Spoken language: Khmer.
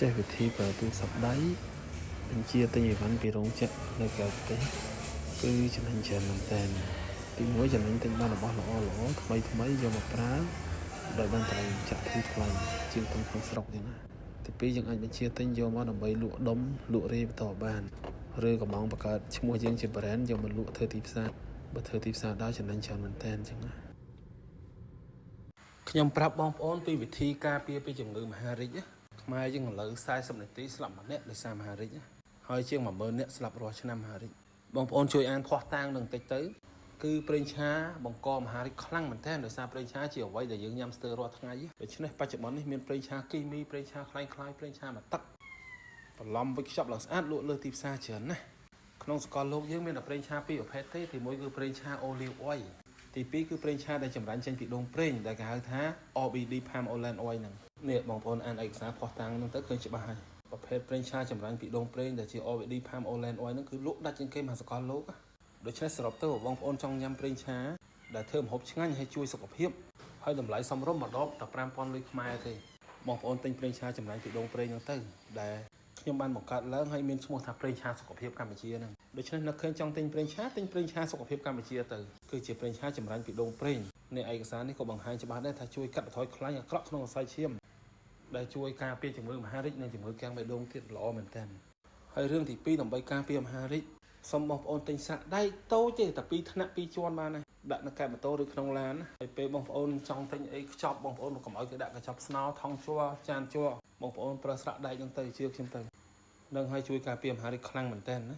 ចេះវិធីប្រើទូរស័ព្ទដៃបញ្ជាទិញអីវ៉ាន់ពីរោងចក្រនៅក្រៅប្រទេសគឺចំណេញច្រើនមែនតើទីមួយចំណេញទិញបានរបស់ល្អថ្មីយកមកប្រើដោយបានតម្លៃចាក់ថ្លៃជាងទិញក្នុងស្រុកយ៉ាងណាទីពីរយើងអាចបញ្ជាទិញយកមកដើម្បីលក់ដុំលក់រាយបន្តបានឬក៏មកបង្កើតឈ្មោះយើងជា brand យកមកលក់ធ្វើទីផ្សារបើធ្វើទីផ្សារដល់ចំណេញច្រើនមែនតើអញ្ចឹងណាខ្ញុំប្រាប់បងប្អូនពីវិធីការពារពីជំងឺមហារីកខ្មែរយើងឥឡូវ40នាទីស្លាប់ម្នាក់ដោយសារមហារីកហើយជាង10000នាក់ស្លាប់រាល់ឆ្នាំមហារីកបងប្អូនជួយអានភ័ស្តុតាងនឹងតិចទៅគឺប្រេងឆាបង្កមហារីកខ្លាំងមែនទែនដោយសារប្រេងឆាជាអ្វីដែលយើងញ៉ាំស្ទើររាល់ថ្ងៃដូច្នេះបច្ចុប្បន្ននេះមានប្រេងឆាគីមីប្រេងឆាคล้ายប្រេងឆាមកទឹកបន្លំវិចខ្ចប់ឡើងស្អាតលក់លើទីផ្សារច្រើនណាស់ក្នុងសកលលោកយើងមានតែប្រេងឆាពីរប្រភេទទេទីមួយគឺប្រេងឆា olive oil ទីពីរគឺប្រេងឆាដែលចម្រាញ់ចេញពីដូងប្រេងដែលគេហៅថា OBD palm oil oil ហ្នឹងនេះបងប្អូនអានឯកសារភស្តុតាងហ្នឹងទៅឃើញច្បាស់ហើយប្រភេទប្រេងឆាចម្រាញ់ពីដូងប្រេងដែលជា OBD palm oil oil ហ្នឹងគឺលក់ដាច់ជាងគេមហាសកលលោកដូច្នេះសរុបទៅបងប្អូនចង់ញ៉ាំប្រេងឆាដែលធ្វើម្ហូបឆ្ងាញ់ហើយជួយសុខភាពហើយតម្លៃសមរម្យម្ដងតែ5000លុយខ្មែរទេបងប្អូនទិញប្រេងឆាចម្រាញ់ពីដូងប្រេងហ្នឹងទៅដែលខ្ញុំបានបង្កើតឡើងហើយមានឈ្មោះថាប្រេងឆាសុខភាពកម្ពុជាហ្នឹងដូច្នេះនឹកឃើញចង់ទិញប្រេងឆាសុខភាពកម្ពុជាទៅគឺជាប្រេងឆាចម្រាញ់ពីដូងប្រេងនេះឯកសារនេះក៏បង្ហាញច្បាស់ដែរថាជួយកាត់បន្ថយខ្លាញ់អាក្រក់ក្នុងសរសៃឈាមដែលជួយការពារជំងឺមហារីកនិងជំងឺកាំងបេះដូងទៀតល្អមែនទែនហើយរឿងទី2ដើម្បីការពារមហារីកសូមបងប្អូនទិញសាក់ដៃតូចទេតែ2ថ្នាក់2ជាន់បានហើយដាក់នៅកែបម៉ូតូឬក្នុងឡានហើយពេលបងប្អូនចង់ទិញអីខ្ចប់បងប្អូនកុំឲ្យគេដាក់កញ្ចប់ស្នោថង់ជ័រចានជ័របងប្អូនប្រើស្រាក់ដែកហ្នឹងទៅជឿខ្ញុំទៅនឹងឲ្យជួយការពារមហារីកខ្លាំងមែនទែនណា